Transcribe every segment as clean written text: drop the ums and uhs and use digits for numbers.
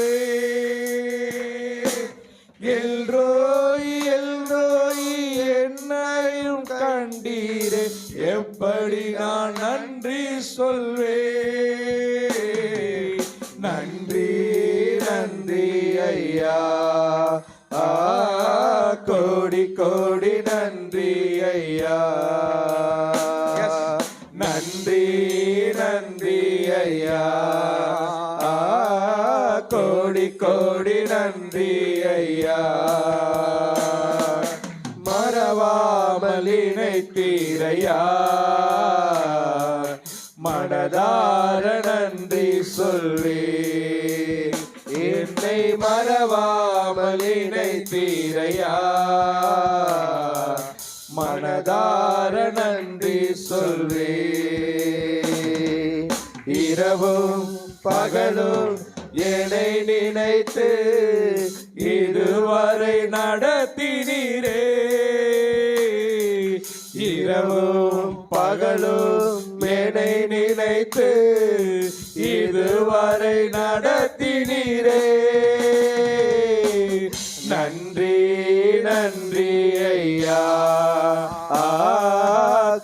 சொல்வே. எல்ரோய் எல்ரோய் என்னையும் கண்டீரே, எப்படி நான் நன்றி சொல்வே. நன்றி நன்றி ஐயா, கோடி கோடி நன்றி ஐயா. நன்றி நன்றி ஐயா, கோடி கோடி நன்றி ஐயா. மறவாமல் இணைத்தீரையா, மனதார நன்றி சொல்வே. என்னை மறவாமல் இணைத்தீரையா, மனதார நன்றி சொல்வே. இரவும் பகலும் என்னை நினைத்து இதுவரை நடத்தினீரே. இரவும் பகலும் என்னை நினைத்து இதுவரை நடத்தினீரே. நன்றி நன்றி ஐயா,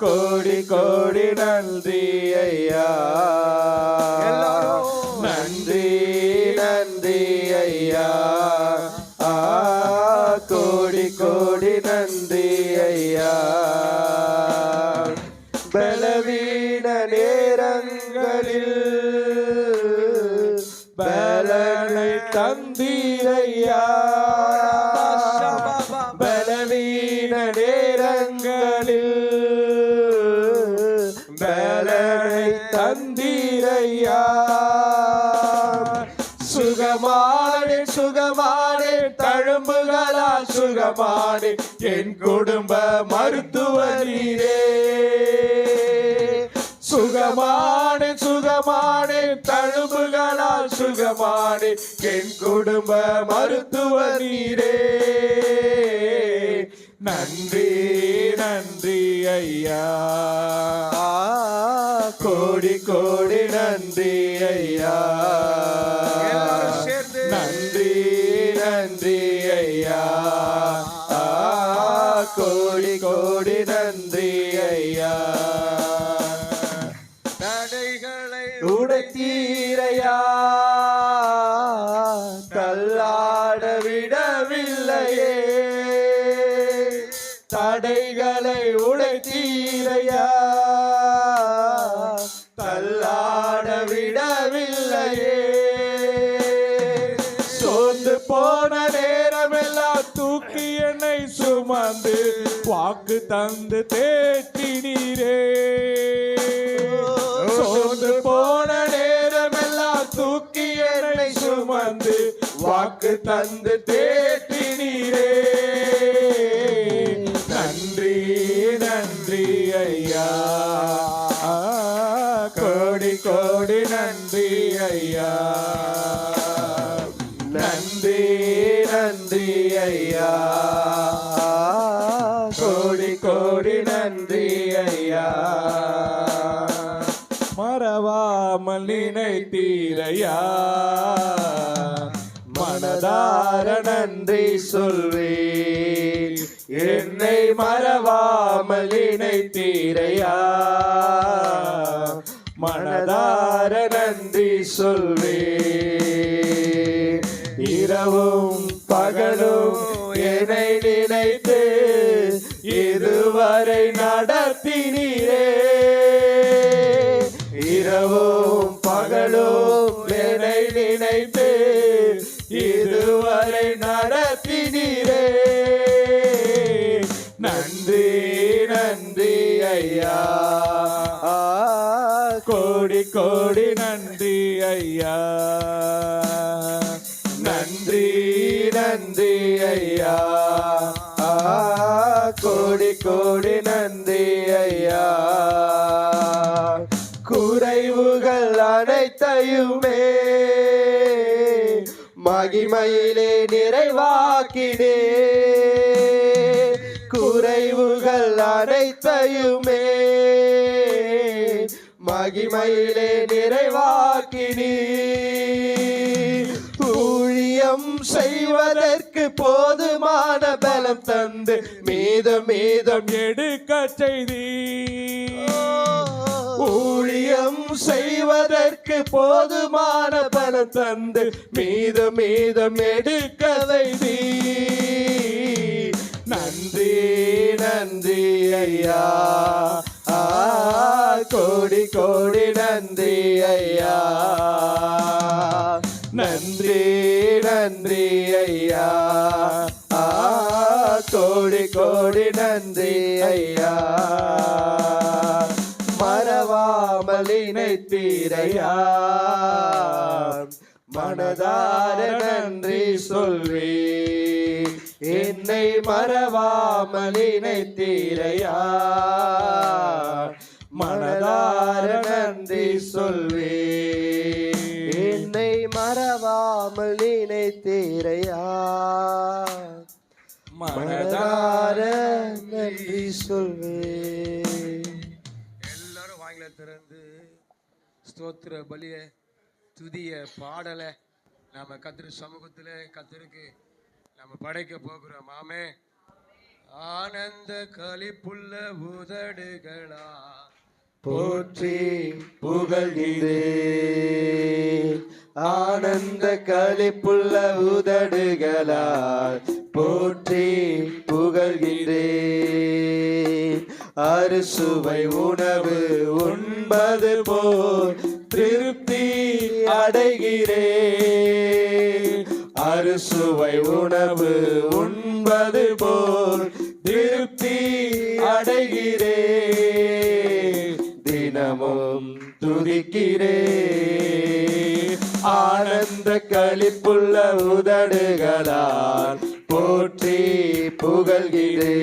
கோடி கோடி நன்றி ஐயா. நன்றி நன்றி ஐயா, கோடி கோடி நன்றி ஐயா. பலவீன நேரங்களில் பலனை தந்தீரையா, பலவீன நேரங்களில் பலனை தந்தீரையா. சுகமானே சுகமானே தழும்புகளால் சுகமானே என் குடும்ப மருத்துவ நீரே. சுகமானே சுகமானே தழும்புகளால் சுகமானே என் குடும்ப மருத்துவ நீரே. நன்றி நன்றி ஐயா, கோடி கோடி நன்றி ஐயா. நன்றி நன்றி ஐயா, கோடி கோடி நன்றி ஐயா. தடைகளை உடைத்தீரையா, தள்ளாட விடவில்லையே. தடைகளை உடைத்தீரையா, தள்ளாட விடவில்லையே. சோர்ந்து போன நேரமெல்லாம் தூக்கி என்னை சுமந்து வாக்கு தந்து தேற்றினீரே. சோர்ந்து போன நேரமெல்லாம் தூக்கி என்னை சுமந்து வாக்கு தந்து தேற்றினீரே. நன்றி நன்றி ஐயா, கோடி கோடி நன்றி ஐயா. நன்றி நன்றி ஐயா, கோடி கோடி நன்றி ஐயா. மறவாமல் நினைத்தீரையா, மனதார நன்றி சொல்வே. என்னை மறவாமல் நினைத்தீரையா, மனதார நன்றி சொல்வே. இரவும் பகலும் என்னை நினைத்து இதுவரை நடத்தினீரே. இரவும் பகலும் என்னை நினைத்து இதுவரை நடத்தினீரே. நன்றி நன்றி ஐயா, கோடி கோடி நன்றி ஐயா. நன்றி நன்றி ஐயா, கோடி கோடி நன்றி ஐயா. குறைவுகள் அனைத்தையுமே மகிமையிலே நிறைவாக்கினே. குறைவுகள் அனைத்தையுமே மகிமையிலே நிறைவாக்கினே. ஊழியம் செய்வதற்கு போதுமான பலம் தந்து மீதம் மீதம் எடுக்க செய்தி ஊழியம் செய்வதற்கு போதுமான பலம் தந்து மீதம் மீதம் எடுக்க வைதி. நன்றி நன்றி ஐயா, கோடி கோடி நன்றி ஐயா. நன்றி நன்றி ஐயா, கோடி கோடி நன்றி ஐயா. மறவாமல் இணைத்தீரையா, மனதார நன்றி சொல்வே. என்னை மறவாமல் இணைத்தீரையா, மனதார நன்றி சொல்வே. என்னை மறவாமல் இணைத்தீரையா, மனதார நன்றி சொல்வே. எல்லாரும் வாயில திறந்து ஸ்தோத்திர பலிய துதிய பாடல நாம கத்திர சமூகத்துல கத்திருக்கு நம்ம படைக்க போகிறோம். ஆமே. ஆனந்த களிப்புள்ள உதடுகளா போற்றி புகழ்கிறே, ஆனந்த களிப்புள்ள உதடுகளால் போற்றி புகழ்கிறே. அறுசுவை உணவு உண்பது போல் திருப்தி அடைகிறே. அறுசுவை உணவு உண்பது போல் திருப்தி அடைகிறே. தினமும் துதிக்கிறே, ஆனந்த களிப்புள்ள உதடுகளால் போற்றி புகழ்கிறே.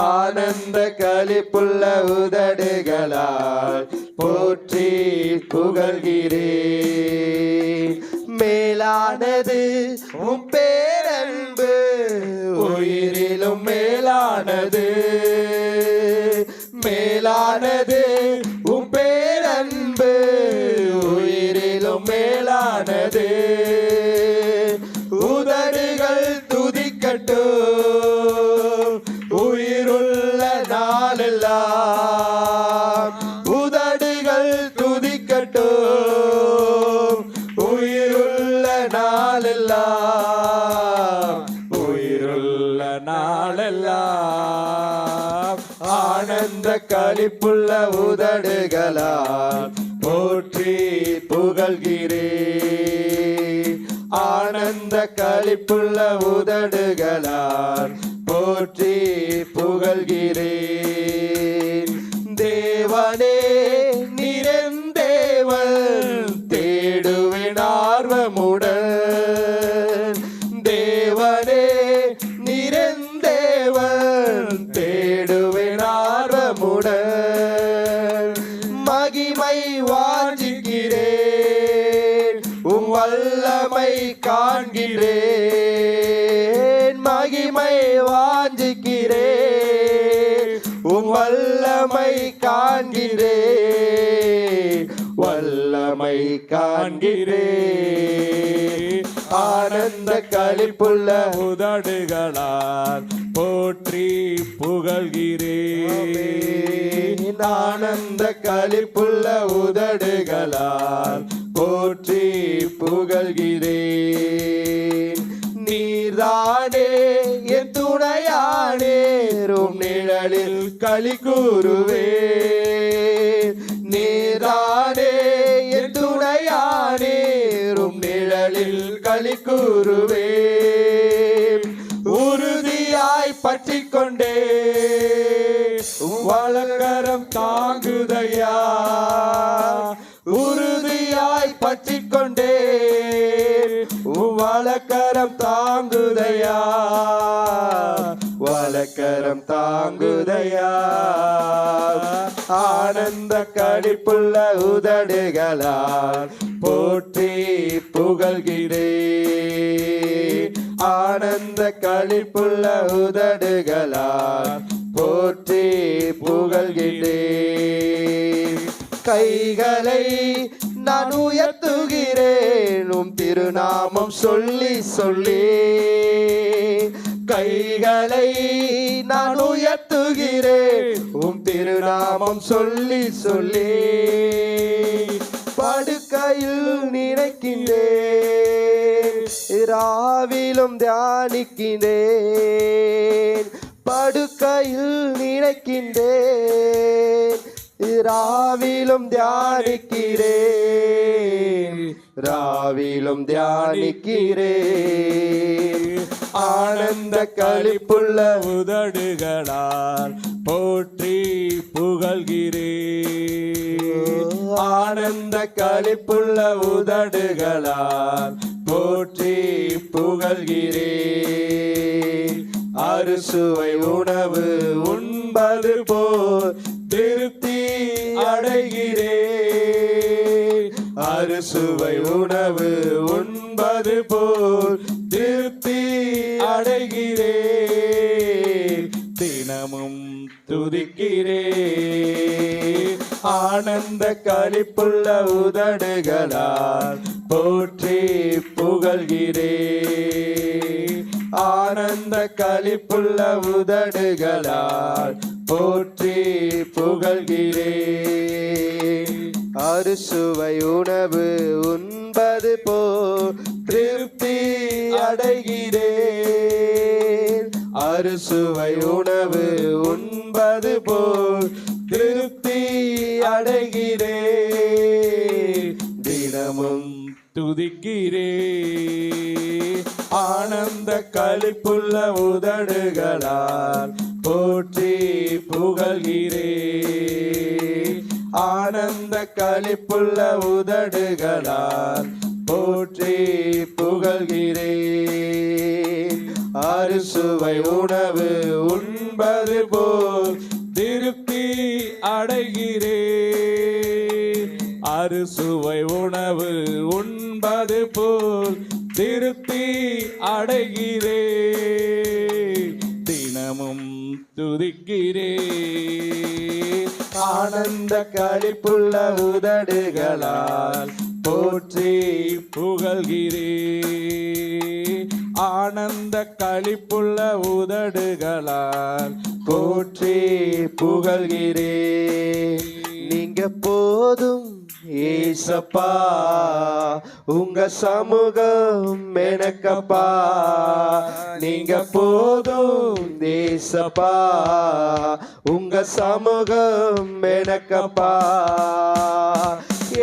ஆனந்த களிப்புள்ள உதடுகளால் போற்றி புகழ்கிறே. மேலானது உம் பேரன்பு, உயிரிலும் மேலானது. மேலானது உம் பேரன்பு, உயிரிலும் மேலானது. உதடுகள் துதிக்கட்டும் உயிருள்ள நாளெல்லாம். உதடுகள் துதிக்கட்டும் உயிருள்ள நாளெல்லாம். உயிருள்ள நாளெல்லாம். ஆனந்த களிப்புள்ள உதடுகளால் போற்றி புகழ்கிறே. ஆனந்த களிப்புள்ள உதடுகளால் போற்றி புகழ்கிறே. தேவனே நிறந்தேவன் தேடுவேன் ஆர்வமுடன். தேவனே நிறந்தேவன் தேடுவேன் ஆர்வமுடன். மகிமை வாஞ்சிக்கிறேன், உம் வல்லமை காண்கிறேன். மகிமை வாஞ்சிக்கிறேன், உம் வல்லமை காண்கிறேன். வல்லமை காண்கிறேன். ஆனந்த களிப்புள்ள உதடுகளால் போற்றி புகழ்கிறேன். ஆனந்த களிப்புள்ள உதடுகளால் போற்றி புகழ்கிறேன். நீர்தானே என் துணையானே, உம் நிழலில் களி கூறுவேன். நீர்தானே என் துணையானே, உம் நிழலில் களி கூறுவேன். உறுதியாய் பற்றிக் கொண்டே உம் வலக்கரம் தாங்குதையா. உறுதியாய் பற்றிக் கொண்டே உம் வலக்கரம் தாங்குதையா. வலக்கரம் தாங்குதையா. ஆனந்த களிப்புள்ள உதடுகளால் போற்றி புகழ்கிறே. ஆனந்த களிப்புள்ள உதடுகளால் போற்றி புகழ்கிறே. கைகளை நான் உயர்த்துகிறேன் உம் திருநாமம் சொல்லி சொல்லி. கைகளை நான் உயர்த்துகிறேன் உம் திருநாமம் சொல்லி சொல்லி. படுக்கையில் நினைக்கின்றேன் ராவிலும் தியானிக்கின்றேன். படுக்கையில் நினைக்கின்றேன் ராவிலும் தியானிக்கிறேன். ராவிலும் தியானிக்கிறேன். ஆனந்த களிப்புள்ள உதடுகளால் போற்றி புகழ்கிறேன். ஆனந்த களிப்புள்ள உதடுகளால் போற்றி புகழ்கிறேன். அறுசுவை உணவு உண்பது போல் திருப்தி அடைகிறேன். அறுசுவை உணவு உண்பது போல் திருப்தி அடைகிறேன். தினமும் துதிக்கிறேன். ஆனந்த களிப்புள்ள உதடுகளால் போற்றி புகழ்கிறேன். ஆனந்த களிப்புள்ள உதடுகளால் போற்றி புகழ்கிறேன். அறுசுவை உணவு உண்பது போல் திருப்தி அடைகிறேன். அறுசுவை உணவு உண்பது போல் திருப்தி அடைகிறேன். தினமும் துதிக்கிறேன். ஆனந்த களிப்புள்ள உதடுகளால் போற்றி புகழ்கிறேன். ஆனந்த களிப்புள்ள உதடுகளால் போற்றி புகழ்கிறேன். அறுசுவை உணவு உண்பது போல் திருப்தி அடைகிறேன். அறுசுவை உணவு உண்பது போல் திருப்தி அடைகிறேன். தினமும் துதிக்கிறேன். ஆனந்த களிப்புள்ள உதடுகளால் போற்றி புகழ்கிறேன். ஆனந்த களிப்புள்ள உதடுகளால் போற்றி புகழ்கிறேன். நீங்க போதும் ஏசப்பா, உங்க சமூகம் எனக்கப்பா. நீங்க போதும் ஏசப்பா, உங்க சமூகம் எனக்கப்பா.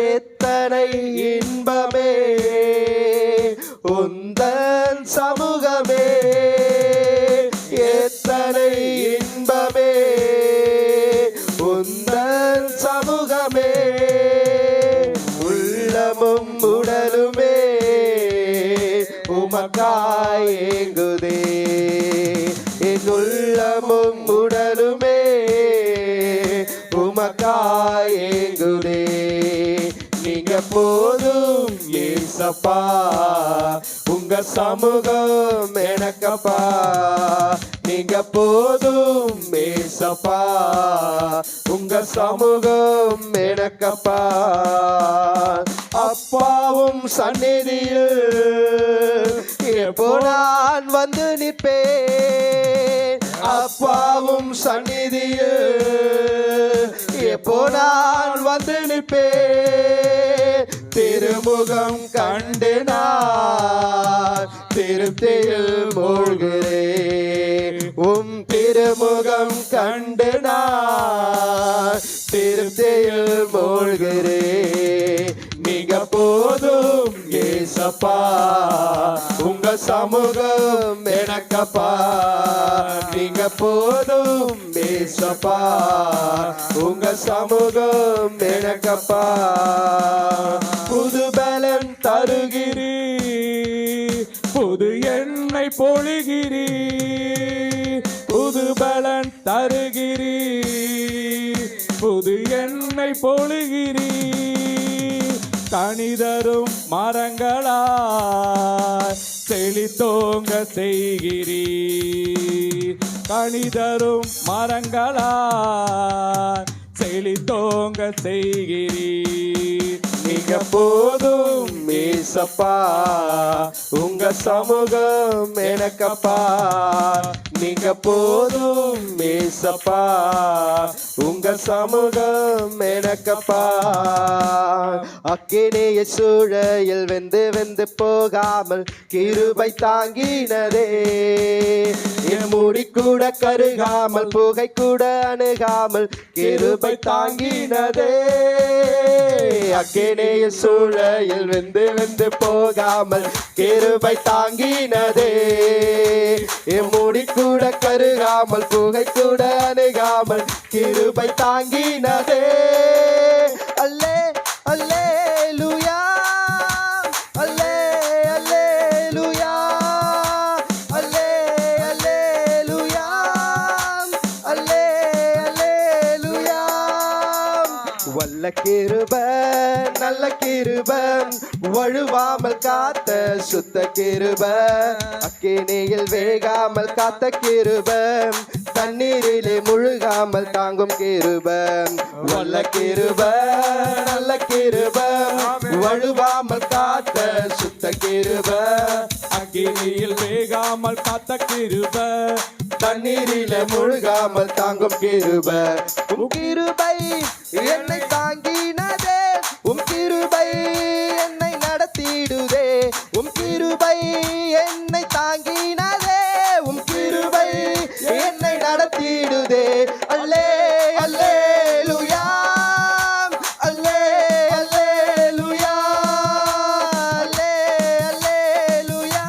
எத்தனை இன்பமே உந்தன் சமூகமே. எத்தனை இன்பமே உந்தன் சமூகமே. உள்ளமும் உடலுமே உமக்காய் ஏங்குதே. என் உள்ளமும் உடலுமே உமக்காய் ஏங்குதே. நீங்க போதும் ஏசப்பா, உங்க சமூகம் எனக்கப்பா. நீங்க போதும் ஏசப்பா, உங்க சமூகம் எனக்கப்பா. அப்பாவும் சந்நிதியில் எப்போ நான் வந்து நிற்பேன். அப்பாவும் சந்நிதியில் எப்போ நான் வந்து நிற்பேன். திருமுகம் கண்டு நான் திருப்தியில் மூழ்கிறேன். உம் திருமுகம் கண்டு நான் திருப்தியில் மூழ்கிறேன். நீங்க போதும் ஏசப்பா, உங்க சமூகம் எனக்கப்பா. நீங்க போதும் ஏசப்பா, உங்க சமூகம் எனக்கப்பா. புது பலன் தருகிறீர், புது எண்ணெய் பொழிகிறீ. புது பலன் தருகிறீ, புது எண்ணெய் பொழிகிறீ. கனிதரும் மரங்களாய் செழித்தோங்க செய்கிறீ. கனிதரும் மரங்களாய் செழித்தோங்க செய்கிறீ. நீங்க போதும் ஏசப்பா, உங்க சமூகம் எனக்கப்பா. நீங்க போதும் ஏசப்பா, உங்க சமூகம் எனக்கப்பா. அக்கினிய சூழலில் வெந்து வெந்து போகாமல் கிருபை தாங்கினதே. என் முடி கூட கருகாமல் புகை கூட அணுகாமல் கிருபை தாங்கினதே. அக்கினிய சூழலில் வெந்து வெந்து போகாமல் கிருபை தாங்கினதே. என் முடி கூட கருகாமல் புகை கூட அணுகாமல் கிருபை தாங்கினதே. அல்லே அல்லேலூயா, அல்லே அல்லேலூயா, அல்லே அல்லேலூயா, அல்லே அல்லேலூயா. வல்ல கிருப நல்ல கிருப, வழுவாமல் காத்த சுத்த கிருப, அக்கினியில் வேகாமல் காத்த கிருப, தண்ணீரிலே முழுகாமல் தாங்கும் கிருப. வல்ல கிருப நல்ல கிருப, வழுவாமல் காத்த சுத்த கிருப, அக்கினியில் வேகாமல் காத்த கிருப, தண்ணீரிலே முழுகாமல் தாங்கும் கிருப. உம் கிருபை என்னை தாங்கினதே, உம் கிருபை என்னை நடத்திடுதே. உம் கிருபை என்னை தாங்கினதே, உம் கிருபை என்னை நடத்திடுதே. அல்லே அல்லேலூயா, அல்லே அல்லேலூயா, அல்லே அல்லேலூயா,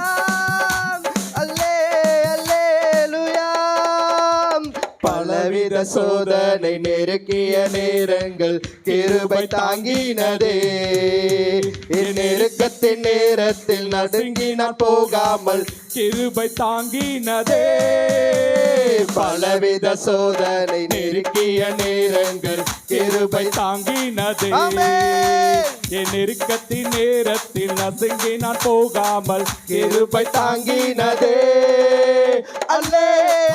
அல்லே அல்லேலூயா. பலவித சோதனை நெருக்கிய நேரங்கள் கிருபை தாங்கினதே. என் நெருக்கத்தின் நேரத்தில் நடுங்கி நான் போகாமல் கிருபை தாங்கினதே. பலவித சோதனை நெருக்கிய நேரங்கள் கிருபை தாங்கினதே. ஆமென். என் நெருக்கத்தின் நேரத்தில் நசுங்கி நான் போகாமல் கிருபை தாங்கினதே. அல்லே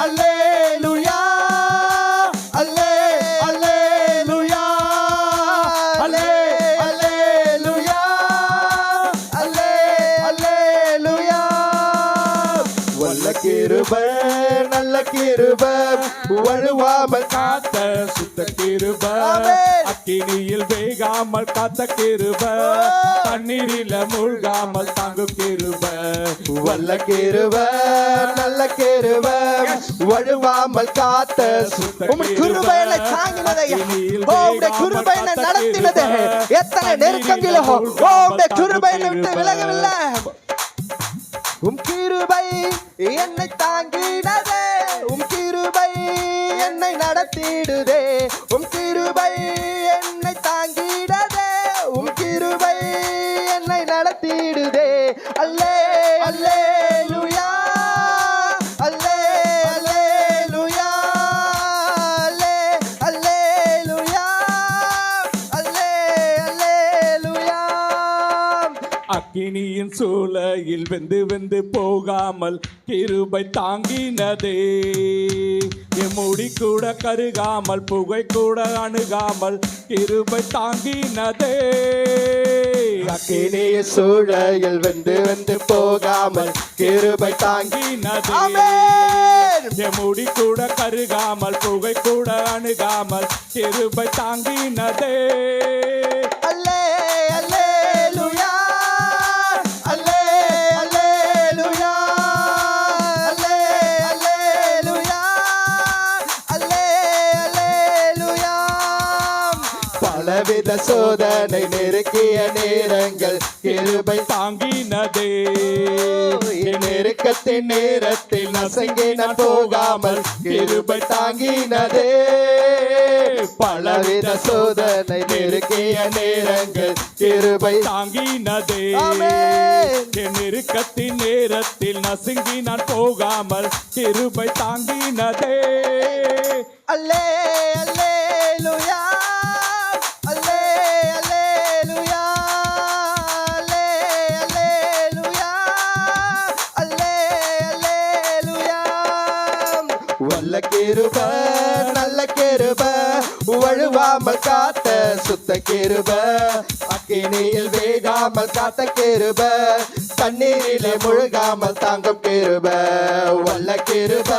அல்லேலூயா, அல்லே அல்லேலூயா, அல்லே அல்லேலூயா, அல்லே அல்லேலூயா. வல்ல கிருபை நல்ல கிருபை, வழுவாமல் காத்த சுத்த கிருப, ஆமென். அக்கினியில் வேகாமல் காத்த கிருப, தண்ணீரில மூழ்காமல் தாங்கும் கிருப. வல்ல கிருப நல்ல கிருப, வழுவாமல் காத்த உம்முடைய கிருபை என்னை தாங்கினதே. ஓ உம்முடைய கிருபை என்னை நடத்தினதே. எத்தனை நெருக்கங்களோ ஓ உம்முடைய கிருபை என்னை விட்டு விலகவில்லை. உம் கிருபை என்னை தாங்கினதே, உம் கிருபை என்னை நடத்திடுதே. உம் கிருபை என்னை தாங்கிடதே, உம் கிருபை என்னை நடத்திடுதே. அல்லே அல்லேலூயா, அல்லே அல்லேலூயா, அல்லே அல்லேலூயா, அல்லே அல்லேலூயா. அக்கினியின் சூளையில் வெந்து வெந்து போகாமல் கிருபை தாங்கினதே. என் முடி கூட கருகாமல் புகை கூட அணுகாமல் கிருபை தாங்கினதே. அக்கினிய சூழலில் வெந்து வெந்து போகாமல் கிருபை தாங்கினதே. ஆமென். என் முடி கூட கருகாமல் புகை கூட அணுகாமல் கிருபை தாங்கினதே. அல்லே அல்லேலூயா, அல்லே அல்லேலூயா, அல்லே அல்லேலூயா, அல்லே அல்லேலூயா. பலவித சோதனை நெருக்கிய நேரங்கள் கிருபை தாங்கினதே. என் நெருக்கத்தின் நேரத்தில் நசங்கி நான் போகாமல் கிருபை தாங்கினதே. பலவித சோதனை நெருக்கிய நேரங்கள் கிருபை தாங்கினதே. ஆமென். என் நெருக்கத்தின் நேரத்தில் நசுங்கி நான் போகாமல் கிருபை தாங்கினதே. அல்லே அல்லேலூயா, அல்லே அல்லேலூயா, அல்லே அல்லேலூயா, அல்லே அல்லேலூயா. வல்ல கிருப நல்ல கிருப, வழுவாமல் காத்த சுத்த கிருப, அக்கினியில் வேகாமல் காத்த கிருப தண்ணீரிலே முழுகாமல் தாங்கும் கிருப வல்ல கிருப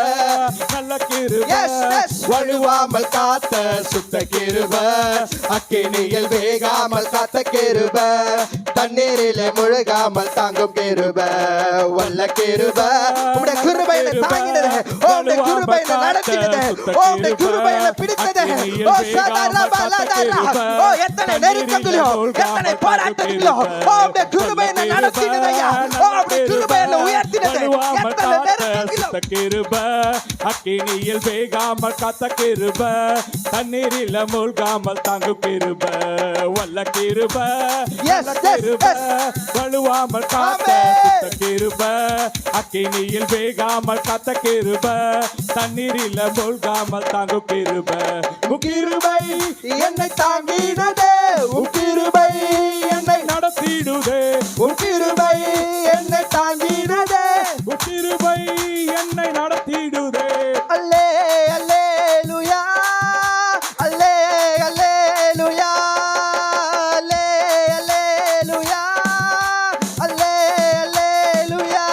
நல்ல கிருப Yes, yes. வழுவாமல் காத்த சுத்த கிருப அக்கினியில் வேகாமல் காத்த கிருப தண்ணீரிலே முழுகாமல் தாங்கும் கிருப வல்ல கிருப உம்முடைய கிருபை என்னை தாங்கினது உம்முடைய கிருபை என்னை நடத்தினது உம்முடைய கிருபை என்னை பிடித்தது ஓ சதரபலதரா ஓ எத்தனை நெருக்கங்களிலும் எத்தனை போராட்டங்களிலும் உம்முடைய கிருபை என்னை நடத்தினது ஐயா உம்முடைய கிருபை என்னை உயர்த்தினது எத்தனை நெருக்கங்களிலும் கிருப அக்கினியில் வேகாமல் காத்த கிருப தண்ணீரில் மூழ்காமல் தாங்கும் கிருப வல்ல கிருப Yes, yes, கிருப yes. வழுவாமல் காத்த Amen. சுத்த கிருப அக்கினியில் வேகாமல் காத்த கிருப தண்ணீரில் மூழ்காமல் தாங்கும் கிருப கிருபை என்னை தாங்கினதே உன் கிருபை என்னை நடத்திடுதே உன் கிருபை என்னை தாங்கினதே கிருபை என்னை நடத்திடுதே அல்லே அல்லேலூயா அல்லே அல்லேலூயா அல்லே அல்லேலூயா அல்லே அல்லேலூயா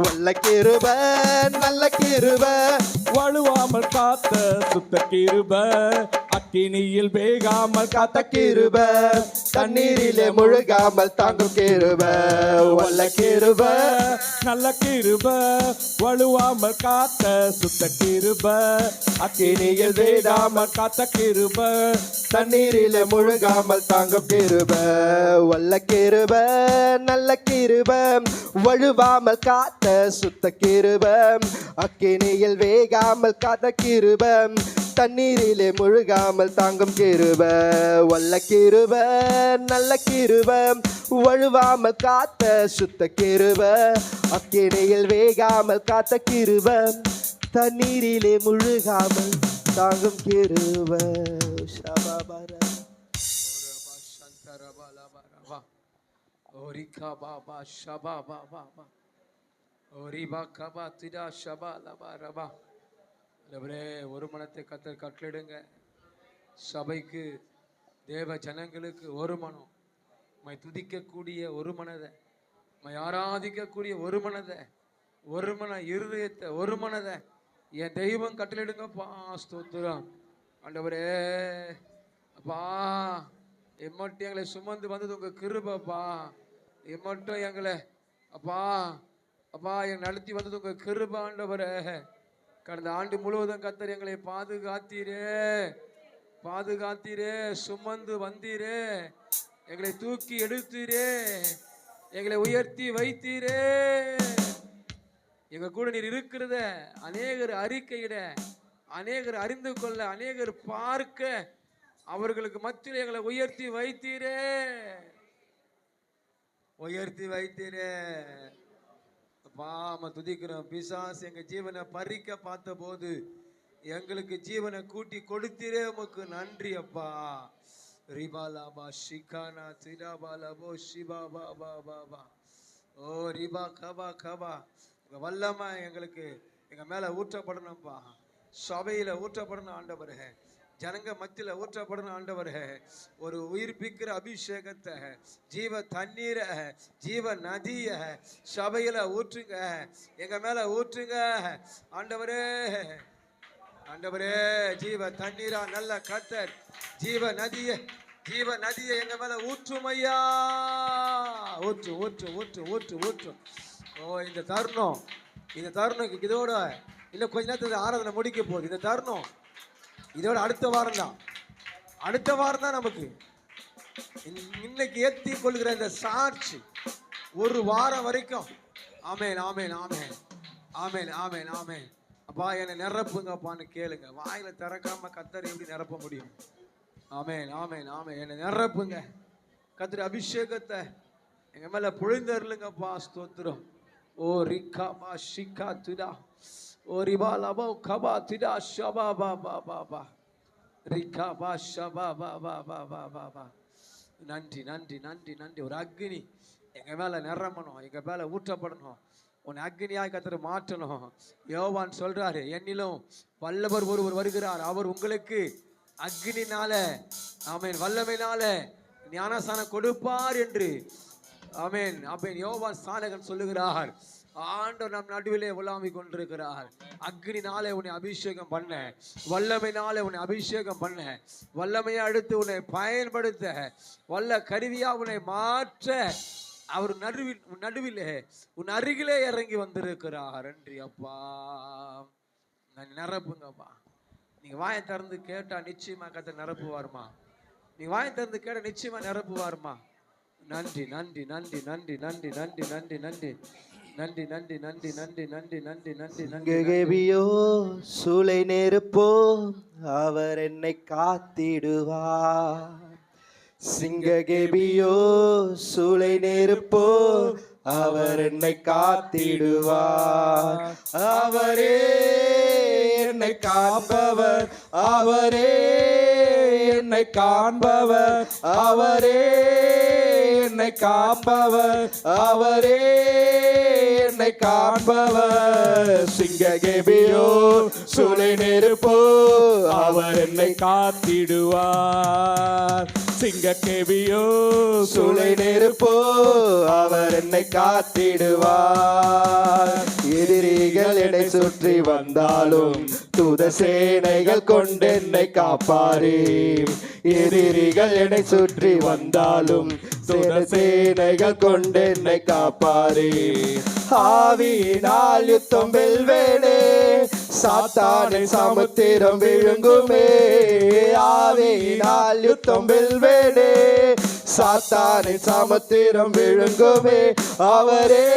வல்ல கிருப நல்ல கிருப வழுவாமல் காத்த சுத்த கிருப அக்கினியில் வேகாமல் காத்த கிருப தண்ணீரிலே முழுகாமல் தாங்கும் கிருப வல்ல கிருப நல்ல கிருப வழுவாமல் காத்த சுத்த கிருப அக்கினியில் வேகாமல் காத்த கிருப தண்ணீரிலே முழுகாமல் தாங்கும் கிருப வல்ல கிருப நல்ல கிருப வழுவாமல் காத்த சுத்த கிருப அக்கினியில் வேகாமல் காத்த கிருப தண்ணீரிலே முழுகாமல் தாங்கும் கிருப வல்ல கிருப நல்ல கிருப வழுவாமல் காத்த சுத்த கிருப அக்கினியில் வேகாமல் காத்த கிருப தண்ணீரிலே முழுகாமல் தாங்கும் கிருப ஷபாபர ஓரிகா பாபா ஷபா பாபா ஓரிபா கபா திடா ஷபா லபா ரபா ஆண்டவரே ஒரு மனத்தை கத்தர் கட்டளிடுங்க சபைக்கு தேவ ஜனங்களுக்கு ஒரு மனம் மை துதிக்கக்கூடிய ஒரு மனதை மை ஆராதிக்கக்கூடிய ஒரு மனதை ஒரு மன இருதயத்தை ஒரு மனதை என் தெய்வம் கட்டளிடுங்கப்பா ஸ்தோத்திரம் ஆண்டவரே அப்பா எம்மட்டும் எங்களை சுமந்து வந்தது உங்க கிருபப்பா எம்மட்டும் எங்களை அப்பா அப்பா எங்களை நடத்தி வந்தது உங்க கிருப ஆண்டவரே கடந்த ஆண்டு முழுவதும் கத்தர் எங்களை பாதுகாத்தீரே சுமந்து வந்தீரே எங்களை தூக்கி எடுத்தீரே எங்களை உயர்த்தி வைத்தீரே எங்க கூட நீர் இருக்கிறத அநேகர் அறிக்கையிட அநேகர் அறிந்து கொள்ள அநேகர் பார்க்க அவர்களுக்கு மத்தியில் எங்களை உயர்த்தி வைத்தீரே பாம துதிக்கிறோம் பிசாசு எங்க ஜீவனை பறிக்க பார்த்த போது எங்களுக்கு ஜீவனை கூட்டி கொடுத்தீரே உமக்கு நன்றி அப்பா ரிபாலாபா ஷிகானா திராபாலபோ ஷிபா பாபா பாபா ஓ ரிபா கபா கபா உங்க வல்லமை எங்களுக்கு எங்க மேல ஊற்றப்படணும்ப்பா சபையில ஊற்றப்படணும் ஆண்டவரே ஜனங்க மத்தியில ஊற்றப்படணும் ஆண்டவரே ஒரு உயிர்ப்பிக்கிற அபிஷேகத்தை ஜீவ தண்ணீரை ஜீவ நதிய சபையில ஊற்றுங்க எங்க மேல ஊற்றுங்க ஆண்டவரே ஆண்டவரே ஜீவ தண்ணீரா நல்ல கர்த்தர் ஜீவ நதியை எங்க மேல ஊற்றுமையா ஊற்று ஓ இந்த தருணம் இதோட இன்னும் கொஞ்ச நேரத்துல ஆராதனை முடிக்க போகுது இந்த தருணம் இதோட அடுத்த வாரம் தான் நமக்கு இன்னைக்கு ஏத்தி கொள்கிற இந்த சாட்சி ஒரு வாரம் வரைக்கும் ஆமேன் ஆமேன் ஆமேன் ஆமேன் ஆமேன் ஆமேன் அப்பா என்னை நிரப்புங்கப்பான்னு கேளுங்க வாயில திறக்காம கத்தர் எப்படி நிரப்ப முடியும் ஆமேன் ஆமேன் ஆமேன் என்னை நிரப்புங்க கத்தர் அபிஷேகத்தை எங்க மேல பொழிந்தருளுங்கப்பா ஸ்தோத்திரம் ஓ ரிக்கா பா ஷிகா துடா ஓ ரிபா லபா கபா திடா ஷபா பா பா பா பா ரிக்கா பா ஷபா பா பா பா பா பா பா நன்றி நன்றி நன்றி நன்றி ஒரு அக்னி எங்க மேல நிரம்பணும் எங்க மேல ஊற்றப்படணும் உன் அக்னியாய் கத்தர் மாற்றணும் யோவான் சொல்றாரு என்னிலும் வல்லவர் ஒருவர் வருகிறார் அவர் உங்களுக்கு அக்னினால ஆமென் வல்லமையினால ஞானஸ்நானம் கொடுப்பார் என்று ஆமென். ஆமென். யோவான் ஸ்நானகன் சொல்லுகிறார், ஆண்டவர் நம் நடுவிலே உலாவிக் கொண்டிருக்கிறார். அக்னினாலே உன்னை அபிஷேகம் பண்ண, வல்லமையினாலே உன்னை அபிஷேகம் பண்ண, வல்லமையை அடுத்து உன்னை பயன்படுத்த, வல்ல கருவியா உன்னை மாற்ற அவர் நடுவிலே உன் அருகிலே இறங்கி வந்திருக்கிறார். நன்றி அப்பா. நான் நிரப்புங்கப்பா. நீங்க வாயை திறந்து கேட்டா நிச்சயமா கர்த்தர் நிரப்புவாருமா. நீங்க வாயை திறந்து கேட்டா நிச்சயமா நிரப்புவாருமா. நன்றி நன்றி நன்றி நன்றி நன்றி நன்றி நன்றி நன்றி நன்றி நன்றி நன்றி நன்றி நன்றி நன்றி நன்றி நன்றி. கெபியோ சூளை நெருப்போ அவர் என்னை காத்திடுவார். சிங்ககேபியோ சூளை நெருப்போ அவர் என்னை காத்திடுவார். அவரே என்னை காப்பவர், அவரே என்னை காண்பவர், அவரே என்னை காப்பவர், அவரே என்னை காண்பவர். சிங்ககேபியோ சூளை நெருப்போ அவர் என்னை காத்திடுவார். சிங்ககேபியோ சூளை நெருப்போ அவர் என்னை காத்திடுவார். எதிரிகள் என்னை சுற்றி வந்தாலும் தூத சேனைகள் கொண்டு என்னை காப்பாரே. எதிரிகள் என்னை சுற்றி வந்தாலும் தூத சேனைகள் கொண்டு என்னை காப்பாரே. ஆவியினால் யுத்தம் வெல்வேனே, சாத்தானை சமுத்திரம் விழுங்குமே. ஆவியினால் யுத்தம் வெல்வேனே, சாத்தானை சமுத்திரம் விழுங்குமே. அவரே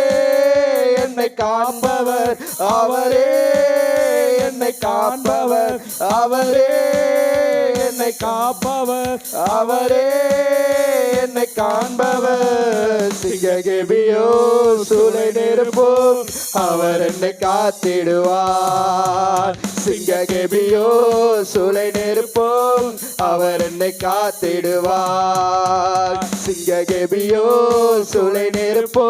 என்னை காண்பவர், அவரே என்னை காண்பவர், அவரே என்னை காப்பவர், அவரே என்னை காண்பவர். சிங்ககேபியோ சூளை நெருப்போ அவர் என்னை காத்திடுவார். சிங்ககேபியோ சூளை நெருப்போ அவர் என்னை காத்திடுவார். சிங்ககேபியோ சூளை நெருப்போ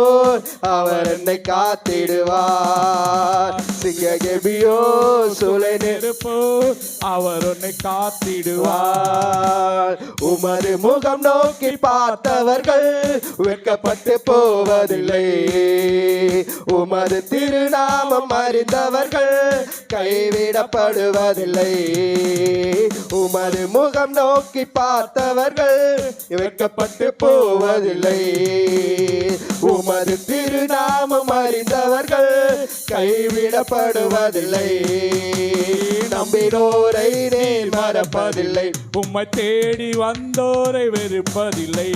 அவர் என்னை காத்திடுவார். சிங்ககேபியோ சூளை நெருப்போ அவர் உன்னை காத்திடுவார். உமது முகம் நோக்கி பார்த்தவர்கள் வெட்கப்பட்டு போவதில்லை. உமது திருநாமம் அறிந்தவர்கள் கைவிடப்படுவதில்லை. உமது முகம் நோக்கி பார்த்தவர்கள் வெட்கப்பட்டு போவதில்லை. உமது திருநாமம் அறிந்தவர்கள் கைவிடப்படுவதில்லை. நம்பினோரை நீர் மறப்பதில்லை. உம்மை தேடி வந்தோரை வெறுப்பதில்லை.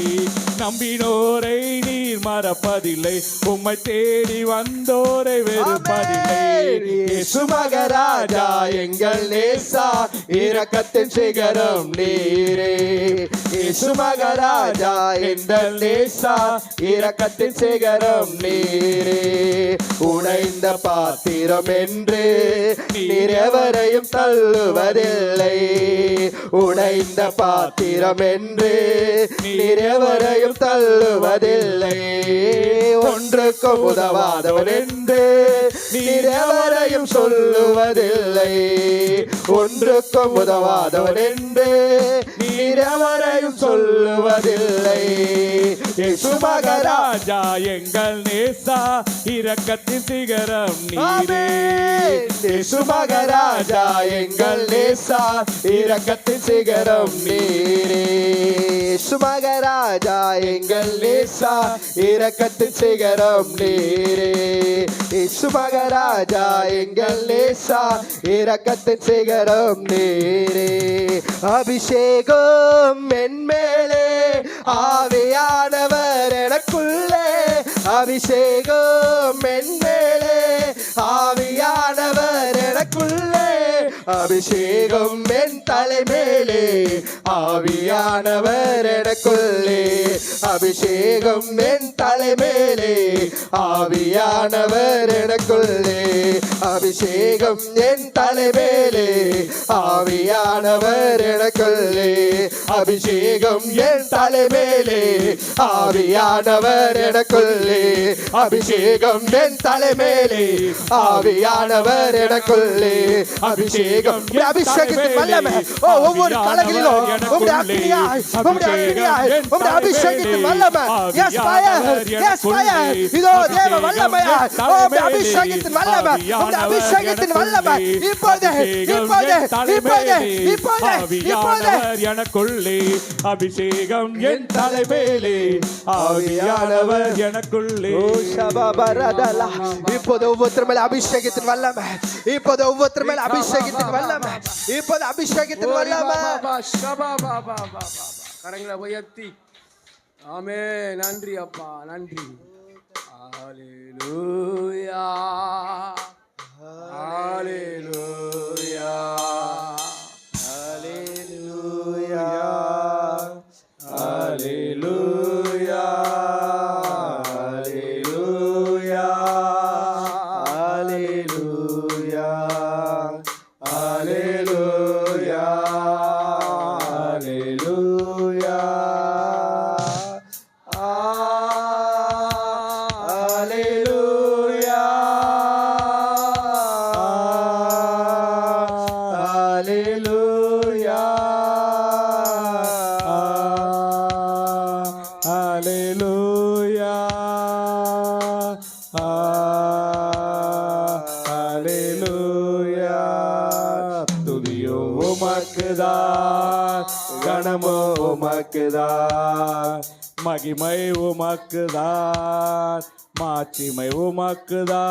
நம்பினோரை நீர் மறப்பதில்லை. உம்மை தேடி வந்தோரை வெறுப்பதில்லை. இயேசு மகராஜா எங்கள் நேசா, இரக்கத்தின் சிகரம் நீரே. இயேசு மகராஜா எங்கள் நேசா, இரக்கத்தின் சிகரம் நீரே. உடைந்த பாத்திரம் என்று நீர் எவரையும் தள்ளுவதில்லை. உடைந்த பாத்திரம் என்று நீர் எவரையும் தள்ளுவதில்லை. ஒன்றுக்கும் உதவாதவன் என்று நீர் எவரையும் சொல்லுவதில்லை. ஒன்றுக்கும் உதவாதவன் என்று நீர் எவரையும் சொல்லுவதில்லை. இயேசு மகராஜா எங்கள் நேசா, இரக்கத்தின் சிகரம் நீரே. இயேசு மகராஜா எங்கள் நேசா, இரக்கத்தின் சிகரம் நீரே. இயேசு மகராஜா எங்கள் நேசா, இரக்கத்தின் சிகரம் நீரே. இயேசு மகராஜா எங்கள் நேசா, இரக்கத்தின் சிகரம் நீரே. அபிஷேகம் மென்மேலே, ஆவியானவர் எனக்குள்ளே. அபிஷேகம் மென்மேலே, ஆவியானவர் எனக்குள்ளே. அபிஷேகம் என் தலைமேலே, ஆவியானவர் எனக்குள்ளே. அபிஷேகம் என் தலைமேலே, ஆவியானவர் எனக்குள்ளே அபிஷேகம் என் தலைமேலே ஆவியானவர் எனக்குள்ளே அபிஷேகம் என் தலைமேலே ஆவியானவர் எனக்குள்ளே அபிஷேகம் என் தலைமேலே ஆவியானவர் எனக்குள்ளே அபிஷேகம் அபிஷேகத்தின் வல்லமை ஒவ்வொரு கலங்களிலும் உம்முடைய அக்கினியாய் உம்முடைய அபிஷேகத்தின் வல்லமை எஸ் ஃபயர் இதோ தேவ வல்லமையாய் உம்முடைய அபிஷேகத்தின் வல்லமை உம்முடைய அபிஷேகத்தின் வல்லமை இப்போதே எனக்குள்ளே அபிஷேகம் என் தலைமேலே ஆவியானவர் எனக்குள்ளே இப்போது ஒவ்வொருத்தர் மேல அபிஷேகத்தின் வல்லமை இப்போது ஒவ்வொருத்தர் மேல அபிஷேகத்தின் வல்லமை இப்போது அபிஷேகத்தின் வல்லமை கரங்களை உயர்த்தி ஆமே நன்றி அப்பா நன்றி ஹalleluya ஹalleluya ஹalleluya ஹalleluya ஹalleluya ஹalleluya ஹalleluya துதியோ உமக்குதான் கணமோ உமக்குதான் மகிமை உமக்குதான் மாட்சிமை உமக்குதான்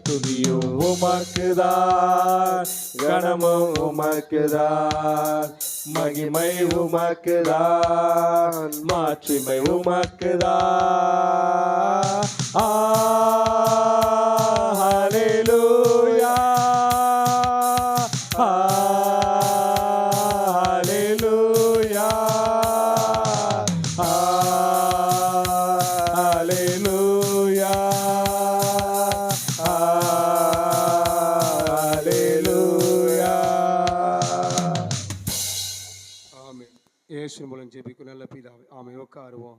துதியோ உமக்குதான் கணமோ உமக்குதான் மகிமை உமக்குதான் மாட்சிமை உமக்குதான் ஹalleluya ஹalleluya ஹalleluya ஹalleluya ஆமென் இயேசு மூலம் ஜெபிக்கும் நல்ல பிதாவே ஆமென் உட்காருவோம்